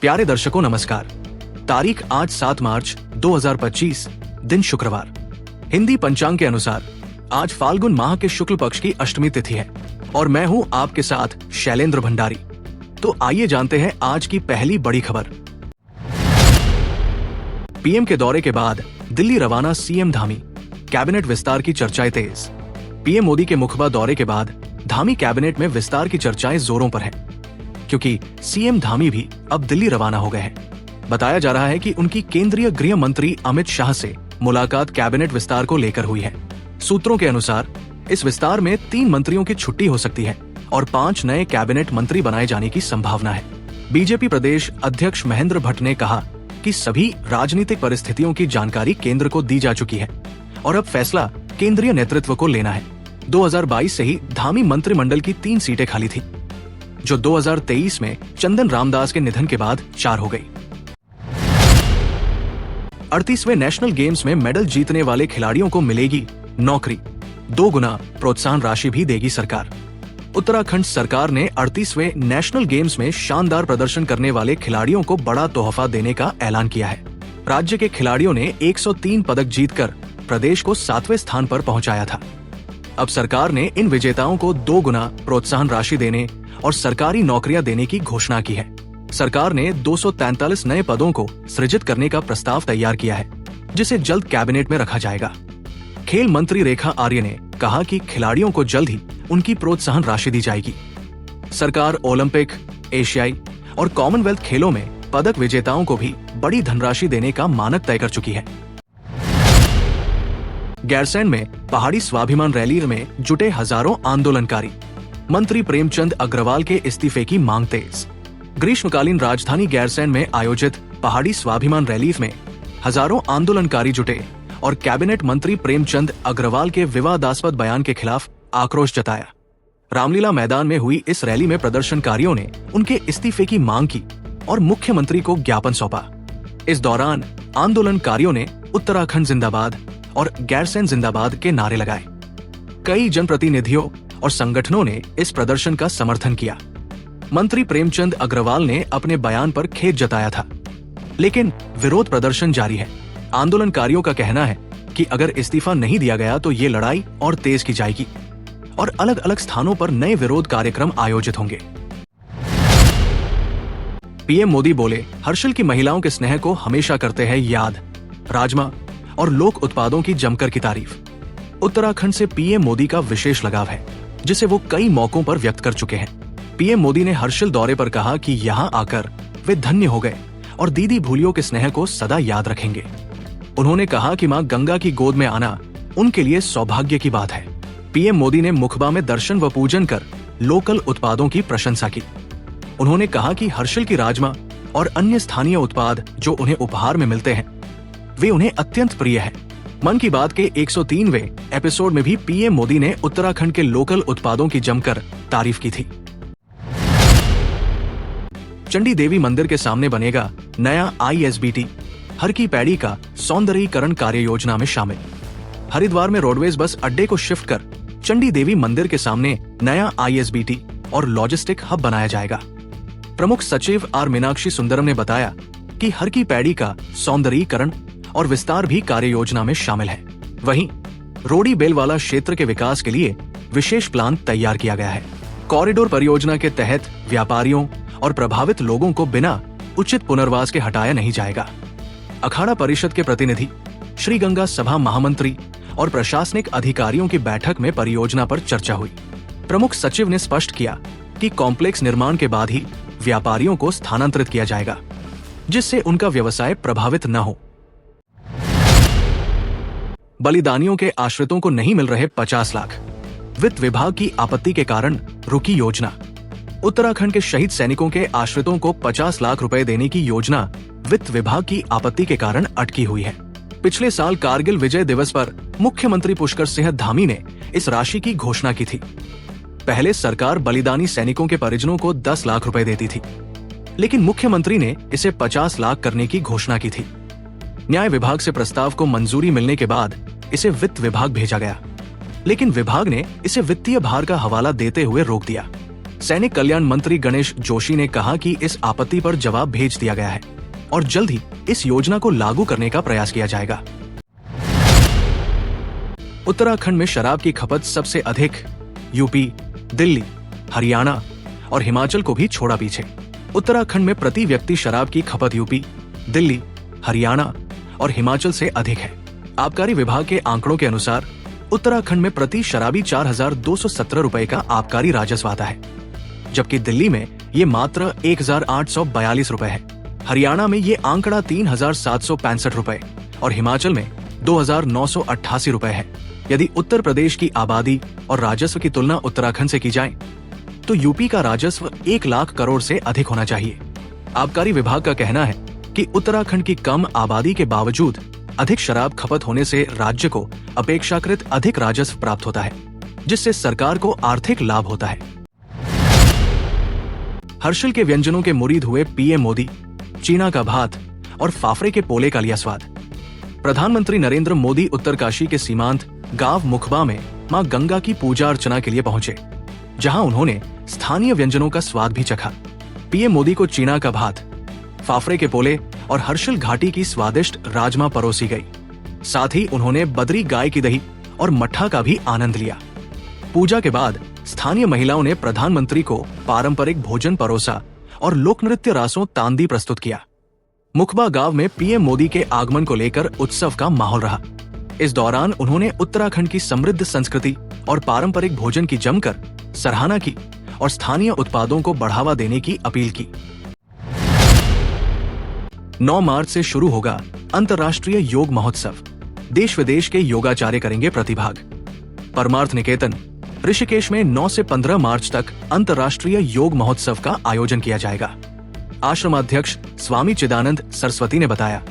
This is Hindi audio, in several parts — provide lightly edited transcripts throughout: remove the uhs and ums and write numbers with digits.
प्यारे दर्शकों नमस्कार। तारीख आज 7 मार्च 2025, दिन शुक्रवार। हिंदी पंचांग के अनुसार आज फाल्गुन माह के शुक्ल पक्ष की अष्टमी तिथि है और मैं हूं आपके साथ शैलेंद्र भंडारी। तो आइए जानते हैं आज की पहली बड़ी खबर। पीएम के दौरे के बाद दिल्ली रवाना सीएम धामी, कैबिनेट विस्तार की चर्चाएं तेज। पीएम मोदी के मुखबा दौरे के बाद धामी कैबिनेट में विस्तार की चर्चाएं जोरों पर हैं, क्योंकि सीएम धामी भी अब दिल्ली रवाना हो गए हैं। बताया जा रहा है कि उनकी केंद्रीय गृह मंत्री अमित शाह से मुलाकात कैबिनेट विस्तार को लेकर हुई है। सूत्रों के अनुसार इस विस्तार में 3 मंत्रियों की छुट्टी हो सकती है और 5 नए कैबिनेट मंत्री बनाए जाने की संभावना है। बीजेपी प्रदेश अध्यक्ष महेंद्र भट्ट ने कहा कि सभी राजनीतिक परिस्थितियों की जानकारी केंद्र को दी जा चुकी है और अब फैसला केंद्रीय नेतृत्व को लेना है। 2022 से ही धामी मंत्रिमंडल की 3 सीटें खाली थी, जो 2023 में चंदन रामदास के निधन के बाद 4 हो गई। 38वें नेशनल गेम्स में मेडल जीतने वाले खिलाड़ियों को मिलेगी नौकरी, 2 गुना प्रोत्साहन राशि भी देगी सरकार। उत्तराखंड सरकार ने 38वें नेशनल गेम्स में शानदार प्रदर्शन करने वाले खिलाड़ियों को बड़ा तोहफा देने का ऐलान किया है। राज्य के खिलाड़ियों ने 103 पदक जीतकर प्रदेश को 7वें स्थान पर पहुंचाया था। अब सरकार ने इन विजेताओं को 2 गुना प्रोत्साहन राशि देने और सरकारी नौकरियां देने की घोषणा की है। सरकार ने 243 नए पदों को सृजित करने का प्रस्ताव तैयार किया है, जिसे जल्द कैबिनेट में रखा जाएगा। खेल मंत्री रेखा आर्य ने कहा कि खिलाड़ियों को जल्द ही उनकी प्रोत्साहन राशि दी जाएगी। सरकार ओलंपिक, एशियाई और कॉमनवेल्थ खेलों में पदक विजेताओं को भी बड़ी धनराशि देने का मानक तय कर चुकी है। गैरसैंण में पहाड़ी स्वाभिमान रैली में जुटे हजारों आंदोलनकारी। मंत्री प्रेमचंद अग्रवाल के इस्तीफे की मांग तेज। ग्रीष्मकालीन राजधानी गैरसैंण में आयोजित पहाड़ी स्वाभिमान रैली में हजारों आंदोलनकारी जुटे और कैबिनेट मंत्री प्रेमचंद अग्रवाल के विवादास्पद बयान के खिलाफ आक्रोश जताया। रामलीला मैदान में हुई इस रैली में प्रदर्शनकारियों ने उनके इस्तीफे की मांग की और मुख्यमंत्री को ज्ञापन सौंपा। इस दौरान आंदोलनकारियों ने उत्तराखंड जिंदाबाद और गैरसैंण जिंदाबाद के नारे लगाए। कई जनप्रतिनिधियों और संगठनों ने इस प्रदर्शन का समर्थन किया। मंत्री प्रेमचंद अग्रवाल ने अपने बयान पर खेद जताया था, लेकिन विरोध प्रदर्शन जारी है। आंदोलनकारियों का कहना है कि अगर इस्तीफा नहीं दिया गया तो ये लड़ाई और तेज की जाएगी और अलग अलग स्थानों पर नए विरोध कार्यक्रम आयोजित होंगे। पीएम मोदी बोले, हर्षिल की महिलाओं के स्नेह को हमेशा करते हैं याद। राजमा और लोक उत्पादों की जमकर की तारीफ। उत्तराखंड से पीएम मोदी का विशेष लगाव है, जिसे वो कई मौकों पर व्यक्त कर चुके हैं। पीएम मोदी ने हर्षिल दौरे पर कहा कि यहाँ आकर वे धन्य हो गए और दीदी भूलियों के स्नेह को सदा याद रखेंगे। उन्होंने कहा कि मां गंगा की गोद में आना उनके लिए सौभाग्य की बात है। पीएम मोदी ने मुखबा में दर्शन व पूजन कर लोकल उत्पादों की प्रशंसा की। उन्होंने कहा कि हर्षिल की राजमा और अन्य स्थानीय उत्पाद जो उन्हें उपहार में मिलते हैं, वे उन्हें अत्यंत प्रिय है। मन की बात के 103वें एपिसोड में भी पीएम मोदी ने उत्तराखंड के लोकल उत्पादों की जमकर तारीफ की थी। चंडी देवी मंदिर के सामने बनेगा नया ISBT, हर की पैड़ी का सौंदर्यीकरण कार्य योजना में शामिल। हरिद्वार में रोडवेज बस अड्डे को शिफ्ट कर चंडी देवी मंदिर के सामने नया ISBT और लॉजिस्टिक हब बनाया जाएगा। प्रमुख सचिव आर मीनाक्षी सुंदरम ने बताया कि हर की पैड़ी का सौंदर्यीकरण और विस्तार भी कार्य योजना में शामिल है। वहीं रोडी बेलवाला क्षेत्र के विकास के लिए विशेष प्लान तैयार किया गया है। कॉरिडोर परियोजना के तहत व्यापारियों और प्रभावित लोगों को बिना उचित पुनर्वास के हटाया नहीं जाएगा। अखाड़ा परिषद के प्रतिनिधि, श्री गंगा सभा महामंत्री और प्रशासनिक अधिकारियों की बैठक में परियोजना पर चर्चा हुई। प्रमुख सचिव ने स्पष्ट किया कि कॉम्प्लेक्स निर्माण के बाद ही व्यापारियों को स्थानांतरित किया जाएगा, जिससे उनका व्यवसाय प्रभावित न हो। बलिदानियों के आश्रितों को नहीं मिल रहे 50 लाख। वित्त विभाग की आपत्ति के कारण रुकी योजना। उत्तराखंड के शहीद सैनिकों के आश्रितों को 50 लाख रुपए देने की योजना वित्त विभाग की आपत्ति के कारण अटकी हुई है। पिछले साल कारगिल विजय दिवस पर मुख्यमंत्री पुष्कर सिंह धामी ने इस राशि की घोषणा की थी। पहले सरकार बलिदानी सैनिकों के परिजनों को 10 लाख रुपए देती थी, लेकिन मुख्यमंत्री ने इसे 50 लाख करने की घोषणा की थी। न्याय विभाग से प्रस्ताव को मंजूरी मिलने के बाद इसे वित्त विभाग भेजा गया, लेकिन विभाग ने इसे वित्तीय भार का हवाला देते हुए रोक दिया। सैनिक कल्याण मंत्री गणेश जोशी ने कहा कि इस आपत्ति पर जवाब भेज दिया गया है और जल्द ही इस योजना को लागू करने का प्रयास किया जाएगा। उत्तराखंड में शराब की खपत सबसे अधिक, यूपी, दिल्ली, हरियाणा और हिमाचल को भी छोड़ा पीछे। उत्तराखंड में प्रति व्यक्ति शराब की खपत यूपी, दिल्ली, हरियाणा और हिमाचल से अधिक है। आबकारी विभाग के आंकड़ों के अनुसार उत्तराखंड में प्रति शराबी 4,217 रुपए का आबकारी राजस्व आता है, जबकि दिल्ली में ये मात्र 1,842 रुपए है। हरियाणा में ये आंकड़ा 3,765 रुपए और हिमाचल में 2,988 रुपए है। यदि उत्तर प्रदेश की आबादी और राजस्व की तुलना उत्तराखंड से की जाए तो यूपी का राजस्व 1 लाख करोड़ से अधिक होना चाहिए। आबकारी विभाग का कहना है कि उत्तराखंड की कम आबादी के बावजूद अधिक शराब खपत होने से राज्य को अपेक्षाकृत अधिक राजस्व प्राप्त होता है, जिससे सरकार को आर्थिक लाभ होता है। हर्षल के व्यंजनों के मुरीद हुए पीएम मोदी, चीना का भात और फाफरे के पोले का लिया स्वाद। प्रधानमंत्री नरेंद्र मोदी उत्तरकाशी के सीमांत गांव मुखबा में मां गंगा की पूजा अर्चना के लिए पहुंचे, जहां उन्होंने स्थानीय व्यंजनों का स्वाद भी चखा। पीएम मोदी को चीना का भात, फाफरे के पोले और हर्षल घाटी की स्वादिष्ट राजमा परोसी गई। साथ ही उन्होंने बद्री गाय की दही और मट्ठा का भी आनंद लिया। पूजा के बाद स्थानीय महिलाओं ने प्रधानमंत्री को पारंपरिक भोजन परोसा और लोक नृत्य रासों तांदी प्रस्तुत किया। मुखबा गांव में पीएम मोदी के आगमन को लेकर उत्सव का माहौल रहा। इस दौरान उन्होंने उत्तराखंड की समृद्ध संस्कृति और पारंपरिक भोजन की जमकर सराहना की और स्थानीय उत्पादों को बढ़ावा देने की अपील की। 9 मार्च से शुरू होगा अंतर्राष्ट्रीय योग महोत्सव। देश विदेश के योगाचार्य करेंगे प्रतिभाग। परमार्थ निकेतन ऋषिकेश में 9 से 15 मार्च तक अंतर्राष्ट्रीय योग महोत्सव का आयोजन किया जाएगा। आश्रमाध्यक्ष स्वामी चिदानंद सरस्वती ने बताया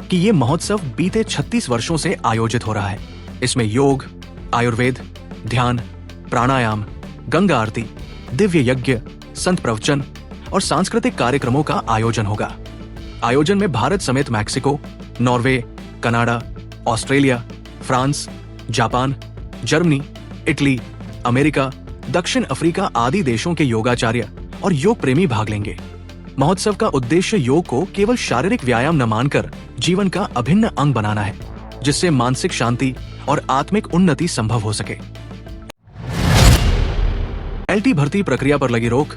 कि ये महोत्सव बीते 36 वर्षों से आयोजित हो रहा है। इसमें योग, आयुर्वेद, ध्यान, प्राणायाम, गंगा आरती, दिव्य यज्ञ, संत प्रवचन और सांस्कृतिक कार्यक्रमों का आयोजन होगा। आयोजन में भारत समेत Mexico, Norway, Canada, Australia, France, Japan, Germany, Italy, America, दक्षिण अफ्रीका आदि देशों के योगाचार्य और योग प्रेमी भाग लेंगे। महोत्सव का उद्देश्य योग को केवल शारीरिक व्यायाम न मानकर जीवन का अभिन्न अंग बनाना है, जिससे मानसिक शांति और आत्मिक उन्नति संभव हो सके। एलटी भर्ती प्रक्रिया पर लगी रोक,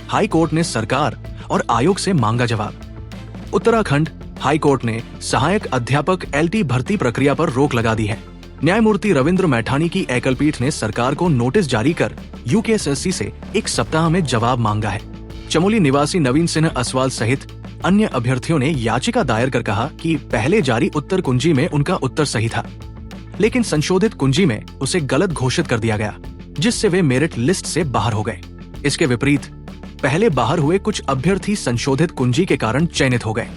हाई कोर्ट ने सरकार और आयोग से मांगा जवाब। उत्तराखंड हाई कोर्ट ने सहायक अध्यापक एलटी भर्ती प्रक्रिया पर रोक लगा दी है। न्यायमूर्ति रविंद्र मैठानी की एकल पीठ ने सरकार को नोटिस जारी कर यूकेएसएससी से 1 सप्ताह में जवाब मांगा है। चमोली निवासी नवीन सिन्हा असवाल सहित अन्य अभ्यर्थियों ने याचिका दायर कर कहा कि पहले जारी उत्तर कुंजी में उनका उत्तर सही था, लेकिन संशोधित कुंजी में उसे गलत घोषित कर दिया गया, जिससे वे मेरिट लिस्ट से बाहर हो गए। इसके विपरीत पहले बाहर हुए कुछ अभ्यर्थी संशोधित कुंजी के कारण चयनित हो गए।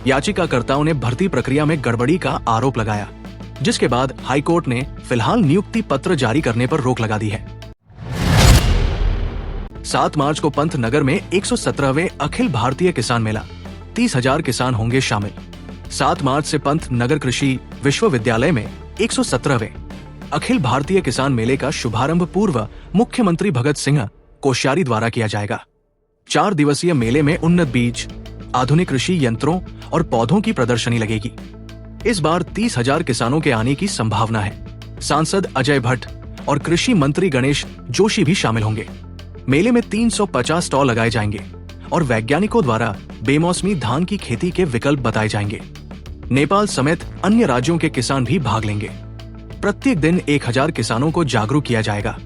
याचिकाकर्ताओं ने भर्ती प्रक्रिया में गड़बड़ी का आरोप लगाया, जिसके बाद हाईकोर्ट ने फिलहाल नियुक्ति पत्र जारी करने पर रोक लगा दी है। 7 मार्च को पंतनगर में 117वें अखिल भारतीय किसान मेला, 30,000 किसान होंगे शामिल। 7 मार्च से पंतनगर कृषि विश्वविद्यालय में 117वें अखिल भारतीय किसान मेले का शुभारंभ पूर्व मुख्यमंत्री भगत सिंह कोश्यारी द्वारा किया जाएगा। 4 दिवसीय मेले में उन्नत बीज, आधुनिक कृषि यंत्रों और पौधों की प्रदर्शनी लगेगी। इस बार 30,000 किसानों के आने की संभावना है। सांसद अजय भट्ट और कृषि मंत्री गणेश जोशी भी शामिल होंगे। मेले में 350 स्टॉल लगाए जाएंगे और वैज्ञानिकों द्वारा बेमौसमी धान की खेती के विकल्प बताए जाएंगे। नेपाल समेत अन्य राज्यों के किसान भी भाग लेंगे। प्रत्येक दिन 1000 किसानों को जागरूक किया जाएगा,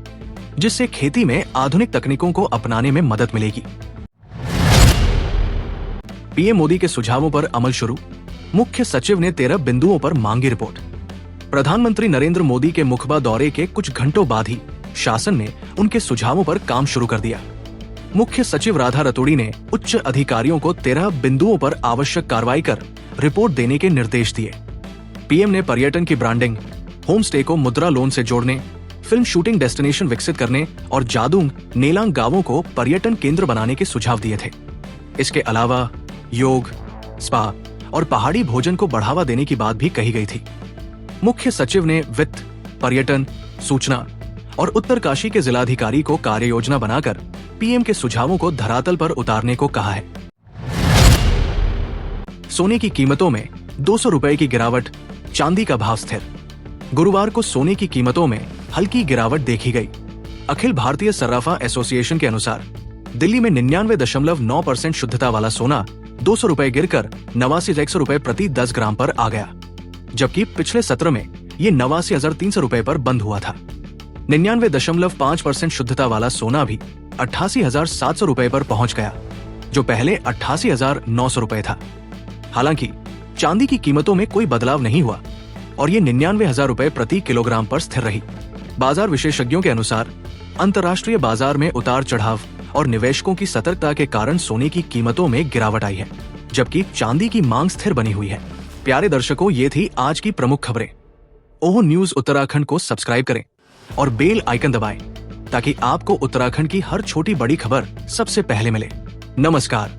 जिससे खेती में आधुनिक तकनीकों को अपनाने में मदद मिलेगी। पीएम मोदी के सुझावों पर अमल शुरू, मुख्य सचिव ने 13 बिंदुओं पर मांगी रिपोर्ट। प्रधानमंत्री नरेंद्र मोदी के मुखबा दौरे के कुछ घंटों बाद ही शासन ने उनके सुझावों पर काम शुरू कर दिया। मुख्य सचिव राधा रतूड़ी ने उच्च अधिकारियों को 13 बिंदुओं पर आवश्यक कार्रवाई कर रिपोर्ट देने के निर्देश दिए। पीएम ने पर्यटन की ब्रांडिंग, होम स्टे को मुद्रा लोन से जोड़ने, फिल्म शूटिंग डेस्टिनेशन विकसित करने और जादूंग, नेलांग गांवों को पर्यटन केंद्र बनाने के सुझाव दिए थे। इसके अलावा योग, स्पा और पहाड़ी भोजन को बढ़ावा देने की बात भी कही गई थी। मुख्य सचिव ने वित्त, पर्यटन, सूचना और उत्तरकाशी के जिलाधिकारी को कार्य योजना बनाकर पीएम के सुझावों को धरातल पर उतारने को कहा है। सोने की कीमतों में 200 रुपए की गिरावट, चांदी का भाव स्थिर। गुरुवार को सोने की कीमतों में हल्की गिरावट देखी गई। अखिल भारतीय सर्राफा एसोसिएशन के अनुसार दिल्ली में 99.9% शुद्धता वाला सोना 200 रुपए गिरकर 89,100 रुपए प्रति 10 ग्राम पर आ गया, जबकि पिछले सत्र में ये 89,300 रुपए पर बंद हुआ था। 99.5% शुद्धता वाला सोना भी 88,700 रुपए पर पहुंच गया, जो पहले 88,900 रुपए था। हालांकि चांदी की कीमतों में कोई बदलाव नहीं हुआ और ये 99,000 रुपए प्रति किलोग्राम पर स्थिर रही। बाजार विशेषज्ञों के अनुसार अंतर्राष्ट्रीय बाजार में उतार चढ़ाव और निवेशकों की सतर्कता के कारण सोने की कीमतों में गिरावट आई है, जबकि चांदी की मांग स्थिर बनी हुई है। प्यारे दर्शकों, ये थी आज की प्रमुख खबरें। ओह न्यूज उत्तराखंड को सब्सक्राइब करें और बेल आइकन दबाएं ताकि आपको उत्तराखंड की हर छोटी बड़ी खबर सबसे पहले मिले। नमस्कार।